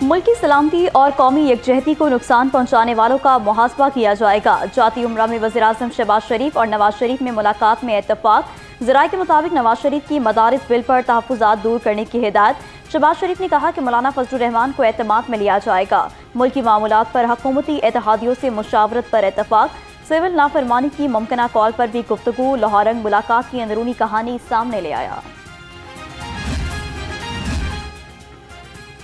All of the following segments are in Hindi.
मुल्की सलामती और कौमी यकजहती को नुकसान पहुँचाने वालों का मुहासबा किया जाएगा। जाती उम्रा में वज़ीर-ए-आज़म शहबाज शरीफ और नवाज शरीफ में मुलाकात में इत्तफाक। ज़राए के मुताबिक नवाज शरीफ की मदारिस बिल पर तहफ़्फ़ुज़ात दूर करने की हिदायत। शहबाज शरीफ ने कहा कि मौलाना फजलुर रहमान को एतमाद में लिया जाएगा। मुल्की मामूलात पर हुकूमती इत्तेहादियों से मुशावरत पर इत्तफाक। सिविल नाफरमानी की मुमकिना कॉल पर भी गुफ्तगू। लाहौरंग मुलाकात की अंदरूनी कहानी सामने ले आया।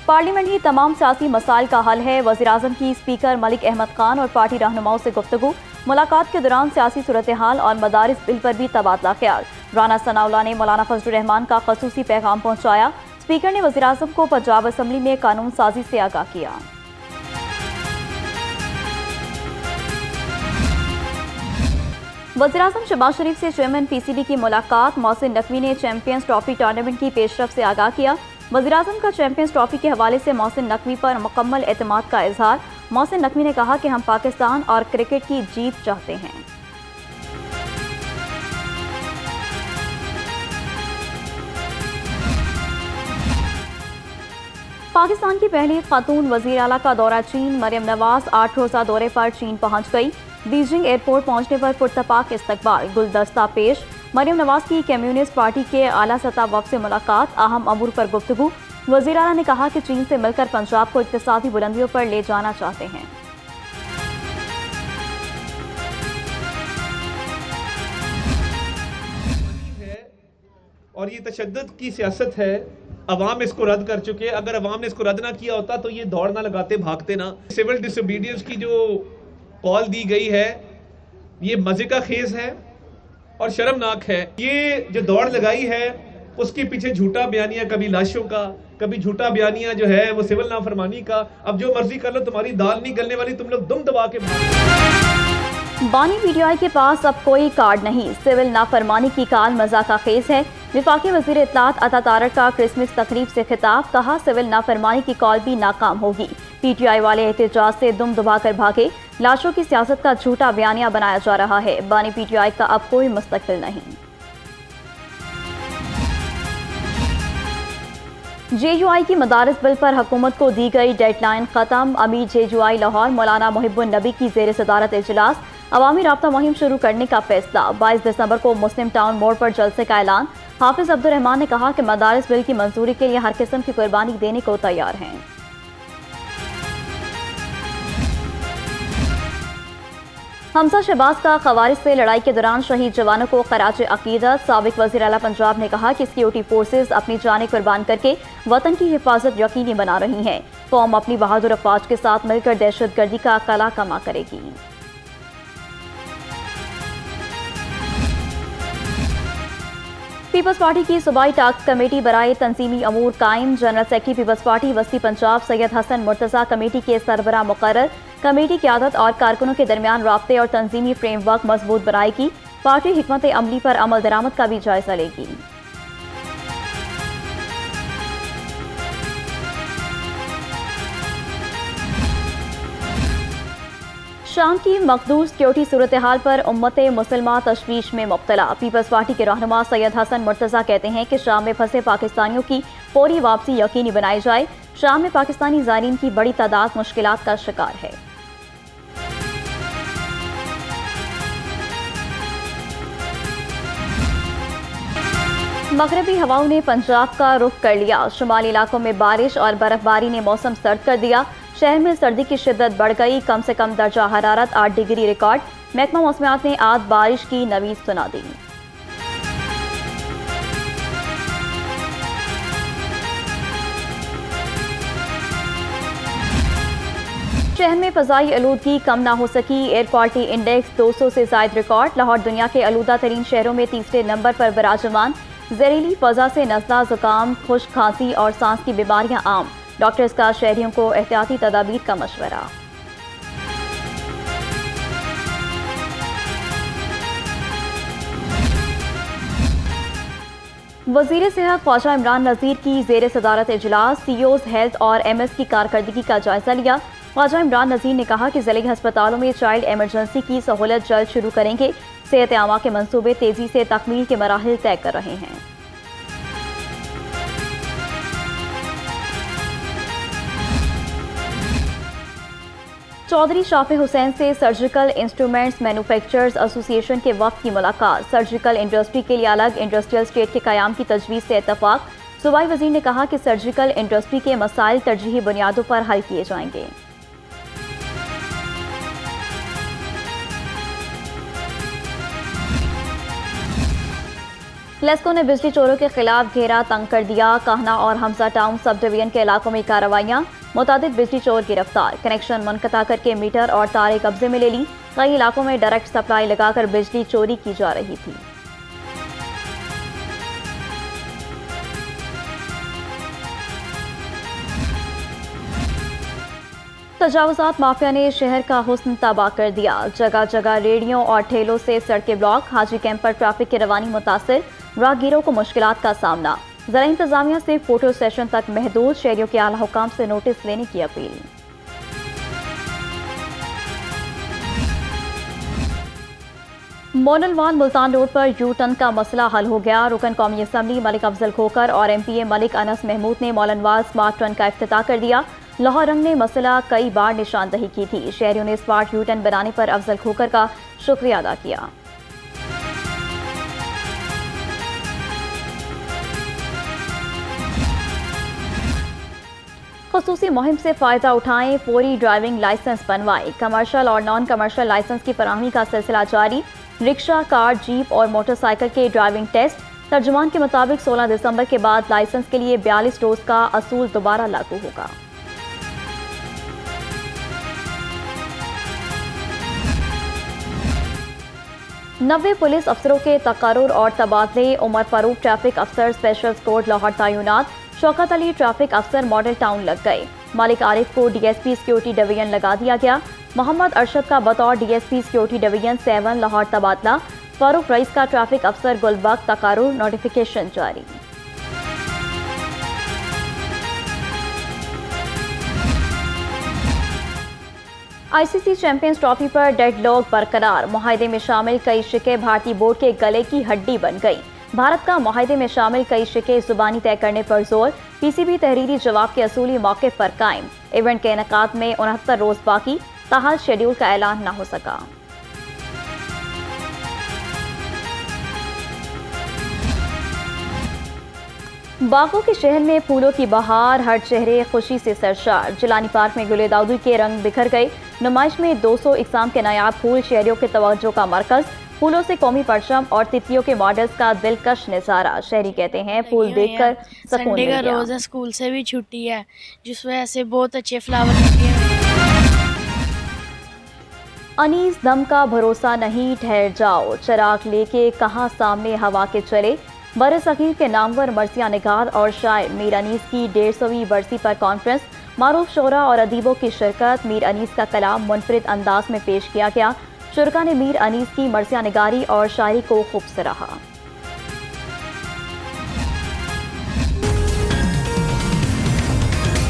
पार्लियामेंट ही तमाम सियासी मसाइल का हल है। वज़ीर-ए-आज़म की स्पीकर मलिक अहमद खान और पार्टी रहनुमाओं से गुफ्तगू। मुलाकात के दौरान सियासी सूरत हाल और मदारिस बिल पर भी तबादला ख्याल। राना सनाउल्लाह ने मौलाना फजलुर रहमान का ख़ुसूसी पैगाम पहुँचाया। स्पीकर ने वज़ीर-ए-आज़म को पंजाब असम्बली में कानून साजी से आगाह किया। वज़ीर-ए-आज़म शहबाज शरीफ से चेयरमैन पीसीबी की मुलाकात। मोहसिन नकवी ने चैंपियंस ट्रॉफी टूर्नामेंट की पेशरफ से आगाह किया। वज़ीर-ए-आज़म का चैंपियंस ट्रॉफी के हवाले से मोहसिन नकवी पर मुकम्मल एतमाद का इजहार। मोहसिन नकवी ने कहा कि हम पाकिस्तान और क्रिकेट की जीत चाहते हैं। पाकिस्तान की पहली खातून वज़ीर आला का दौरा चीन। मरियम नवाज 8 रोज़ा दौरे पर चीन पहुंच गई। बीजिंग एयरपोर्ट पहुंचने पर पुरतपाक इस्तकबाल, गुलदस्ता पेश। मरियम नवाज की कम्युनिस्ट पार्टी के आला सतह वफ़द से मुलाकात। अहम अमूर पर गुफ्तगू। वज़ीर आला ने कहा कि चीन से मिलकर पंजाब को इक़्तिसादी बुलंदियों पर ले जाना चाहते हैं। और ये तशद्दुद की सियासत है। अवाम इसको रद्द कर चुके हैं। अगर अवाम ने इसको रद्द ना किया होता तो ये दौड़ ना लगाते, भागते ना। सिविल डिसोबीडियंस की जो कॉल दी गई है ये मजे का खेज है और शर्मनाक है। ये जो दौड़ लगाई है उसके पीछे झूठा बयानिया, कभी लाशों का, कभी झूठा बयानिया जो है वो सिविल नाफरमानी का। अब जो मर्जी कर लो, तुम्हारी दाल नहीं गलने वाली, तुम लोग दुम दबा के। बानी पीटीआई के पास अब कोई कार्ड नहीं। सिविल नाफरमानी की काल मजाका खेज है। विफाकी वज़ीर इत्तलात अता तारक का क्रिसमस तकरीब से खिताब। कहा सिविल नाफरमानी की कॉल भी नाकाम होगी। पीटीआई वाले एहतजाज से दुम दबा कर भागे। लाशों की सियासत का झूठा बयानिया बनाया जा रहा है। बानी पीटीआई का अब कोई मुस्तकबिल नहीं। जेयूआई की मदारिस बिल पर हुकूमत को दी गई डेडलाइन खत्म। अमीर जेयूआई लाहौर मौलाना मुहिब्बुन नबी की ज़ेर सदारत इजलास। अवामी राब्ता मुहिम शुरू करने का फैसला। 22 दिसंबर को मुस्लिम टाउन मोड़ पर जलसे का ऐलान। हाफिज अब्दुल रहमान ने कहा कि मदारिस बिल की मंजूरी के लिए हर किस्म की कुर्बानी देने को तैयार हैं। हमजा शहबाज का खवारिज से लड़ाई के दौरान शहीद जवानों को खराज अकीदत। साबिक वज़ीर आला पंजाब ने कहा कि सिक्योरिटी फोर्सेज अपनी जानें कुर्बान करके वतन की हिफाजत यकीनी बना रही हैं। कौम अपनी बहादुर अफवाज के साथ मिलकर दहशतगर्दी का कला कमा करेगी। पीपल्स पार्टी की सूबाई टास्क कमेटी बराए तंजीमी अमूर कायम। जनरल सेक्रेटरी पीपल्स पार्टी वस्ती पंजाब सैयद हसन मुर्तज़ा कमेटी के सरबराह मुकर्रर। कमेटी क़यादत और कारकुनों के दरमियान राब्ते और तंजीमी फ्रेमवर्क मजबूत बनाएगी। पार्टी हिकमत अमली पर अमल दरामद का भी जायजा लेगी। शाम की मखदूर सिक्योरिटी सूरत हाल पर उम्मत मुसलमान तशवीश में मुब्तला। पीपल्स पार्टी के रहनुमा सैयद हसन मुर्तज़ा कहते हैं कि शाम में फंसे पाकिस्तानियों की फौरी वापसी यकीनी बनाई जाए। शाम में पाकिस्तानी ज़ायरीन की बड़ी तादाद मुश्किलात का शिकार है। मगरबी हवाओं ने पंजाब का रुख कर लिया। शुमाली इलाकों में बारिश और बर्फबारी ने मौसम सर्द कर दिया। शहर में सर्दी की शिद्दत बढ़ गई। कम से कम दर्जा हरारत 8 डिग्री रिकॉर्ड। महकमा मौसमियात ने आज बारिश की नवीद सुना दी। शहर में फ़ज़ाई आलूदगी कम ना हो सकी। एयर क्वालिटी इंडेक्स 200 से ज़ायद रिकॉर्ड। लाहौर दुनिया के आलूदा तरीन शहरों में तीसरे नंबर पर विराजमान। जहरीली फ़ज़ा से नज़ला, ज़ुकाम, खुश्क खांसी और सांस की बीमारियां आम। डॉक्टर्स का शहरियों को एहतियाती तदाबीर का मशवरा। वज़ीर सेहत ख्वाजा इमरान नज़ीर की ज़ेर सदारत इजलास। सीईओज़ हेल्थ और एमएस की कारकर्दगी का जायजा लिया। ख्वाजा इमरान नज़ीर ने कहा कि ज़िले अस्पतालों में चाइल्ड एमरजेंसी की सहूलत जल्द शुरू करेंगे। सेहत आमा के मंसूबे तेजी से तकमील के मराहिल तय कर रहे हैं। चौधरी शाफी हुसैन से सर्जिकल इंस्ट्रूमेंट्स मैन्युफैक्चरर्स एसोसिएशन के वफ्द की मुलाकात। सर्जिकल इंडस्ट्री के लिए अलग इंडस्ट्रियल स्टेट के क़याम की तजवीज़ से इत्तफाक। सूबाई वज़ीर ने कहा कि सर्जिकल इंडस्ट्री के मसाइल तरजीही बुनियादों पर हल किए जाएंगे। लेस्को ने बिजली चोरों के खिलाफ घेरा तंग कर दिया। काहना और हमजा टाउन सब डिवीजन के इलाकों में कार्रवाइयां। मुतादिद बिजली चोर गिरफ्तार। कनेक्शन मुनक़ता करके मीटर और तारें कब्जे में ले ली। कई इलाकों में डायरेक्ट सप्लाई लगाकर बिजली चोरी की जा रही थी। तजावुज़ात माफिया ने शहर का हुस्न तबाह कर दिया। जगह जगह रेडियों और ठेलों से सड़कें ब्लॉक। हाजी कैंप पर ट्रैफिक की रवानी मुतासिर। राहगीरों को मुश्किलात का सामना। ज़रा इंतजामिया से फोटो सेशन तक महदूद। शहरियों के आला हुकाम से नोटिस लेने की अपील। मोनलवाल मुल्तान रोड पर यू टर्न का मसला हल हो गया। रुकन कौमी असम्बली मलिक अफजल खोकर और MPA मलिक अनस महमूद ने मोनलवाल स्मार्ट टर्न का इफ्तिताह कर दिया। लाहौर रंग ने मसला कई बार निशानदही की थी। शहरियों ने स्मार्ट यू टर्न बनाने पर अफजल खोकर का शुक्रिया अदा किया। ख़ुसूसी मुहिम से फ़ायदा उठाएं, फौरी ड्राइविंग लाइसेंस बनवाएं। कमर्शियल और नॉन कमर्शियल लाइसेंस की फराहमी का सिलसिला जारी। रिक्शा, कार, जीप और मोटरसाइकिल के ड्राइविंग टेस्ट। तर्जुमान के मुताबिक 16 दिसंबर के बाद लाइसेंस के लिए 42 रोज का असूल दोबारा लागू होगा। नब्बे पुलिस अफसरों के तकर्रुर और तबादले। उमर फारूक ट्रैफिक अफसर स्पेशल स्क्वाड लाहौर तैनात। शौकत अली ट्रैफिक अफसर मॉडल टाउन लग गए। मालिक आरिफ को DSP सिक्योरिटी डिवीजन लगा दिया गया। मोहम्मद अरशद का बतौर DSP सिक्योरिटी डिवीजन 7 लाहौर तबादला। फारूक रईस का ट्रैफिक अफसर गुलबर्ग तकर्रुर। नोटिफिकेशन जारी। ICC चैंपियंस ट्रॉफी पर डेडलॉक बरकरार। मुआहदे में शामिल कई शिकें भारतीय बोर्ड के गले की हड्डी बन गई। भारत का मुआहदे में शामिल कई शिकें जुबानी तय करने पर जोर। PCB तहरीरी जवाब के असूली मौके पर कायम। इवेंट के इनेकाद में 69 रोज बाकी। ताहाल शेड्यूल का ऐलान न हो सका। बागों के शहर में फूलों की बहार। हर चेहरे खुशी से सरशार। जिलानी पार्क में गुले दाऊदी के रंग बिखर गए। नुमाइश में 200 इकसाम के नायाब फूल शहरियों के तवज्जो का मरकज। फूलों से कौमी परचम और तितलियों के मॉडल्स का दिलकश नजारा। शहरी कहते हैं फूल देखकर सुकून मिल गया। संडे का रोज है, स्कूल से भी छुट्टी है, जिस वजह से बहुत अच्छे फ्लावर लगे हैं। अनीस दम का भरोसा नहीं, ठहर जाओ। चिराग लेके कहाँ सामने हवा के चले। बरसगीर के नामवर मरसिया निगार और शायर मीर अनीस की 150वीं बरसी पर कॉन्फ्रेंस। मारूफ शोरा और अदीबों की शिरकत। मीर अनीस का कलाम मुनफरिद अंदाज में पेश किया गया। शुरका ने मीर अनीस की मरसिया निगारी और शायरी को खूब सराहा।